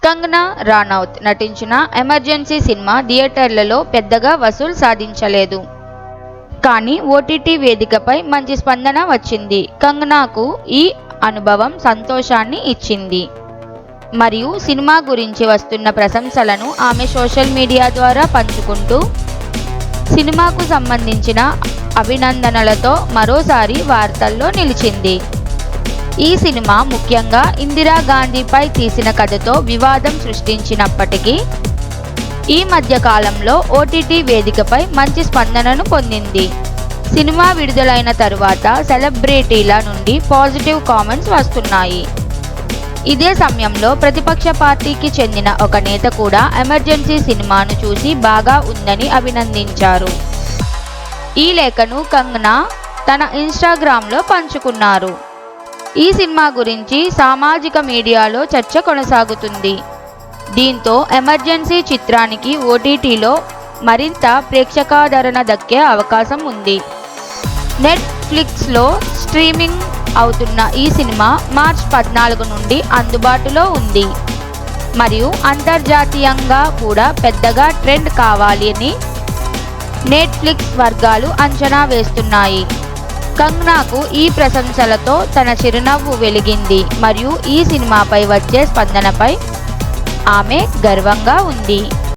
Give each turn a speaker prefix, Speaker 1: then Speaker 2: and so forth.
Speaker 1: కంగనా రనౌత్ నటించిన emergency cinema థియేటర్లలో పెద్దగా వసూలు సాధించలేదు. కానీ ఓటీటీ వేదికపై మంచి స్పందన వచ్చింది. కంగనాకు ఈ అనుభవం సంతోషాన్ని ఇచ్చింది మరియు సినిమా గురించి వస్తున్న ప్రశంసలను ఆమె సోషల్ మీడియా ద్వారా పంచుకుంటూ సినిమాకు సంబంధించిన అభినందనలతో మరోసారి వార్తల్లో నిలిచింది. ఈ సినిమా ముఖ్యంగా ఇందిరాగాంధీపై తీసిన కథతో వివాదం సృష్టించినప్పటికీ ఈ మధ్య కాలంలో ఓటీటీ వేదికపై మంచి స్పందనను పొందింది. సినిమా విడుదలైన తరువాత సెలబ్రిటీల నుండి పాజిటివ్ కామెంట్స్ వస్తున్నాయి. ఇదే సమయంలో ప్రతిపక్ష పార్టీకి చెందిన ఒక నేత కూడా ఎమర్జెన్సీ సినిమాను చూసి బాగా ఉందని అభినందించారు. ఈ లేఖను కంగనా తన ఇన్స్టాగ్రామ్లో పంచుకున్నారు. ఈ సినిమా గురించి సామాజిక మీడియాలో చర్చ కొనసాగుతుంది. దీంతో ఎమర్జెన్సీ చిత్రానికి ఓటీటీలో మరింత ప్రేక్షకాదరణ దక్కే అవకాశం ఉంది. నెట్ఫ్లిక్స్లో స్ట్రీమింగ్ అవుతున్న ఈ సినిమా మార్చి 14 నుండి అందుబాటులో ఉంది మరియు అంతర్జాతీయంగా కూడా పెద్దగా ట్రెండ్ కావాలని నెట్ఫ్లిక్స్ వర్గాలు అంచనా వేస్తున్నాయి. కంగనాకు ఈ ప్రశంసలతో తన చిరునవ్వు వెలిగింది మరియు ఈ సినిమాపై వచ్చే స్పందనపై ఆమె గర్వంగా ఉంది.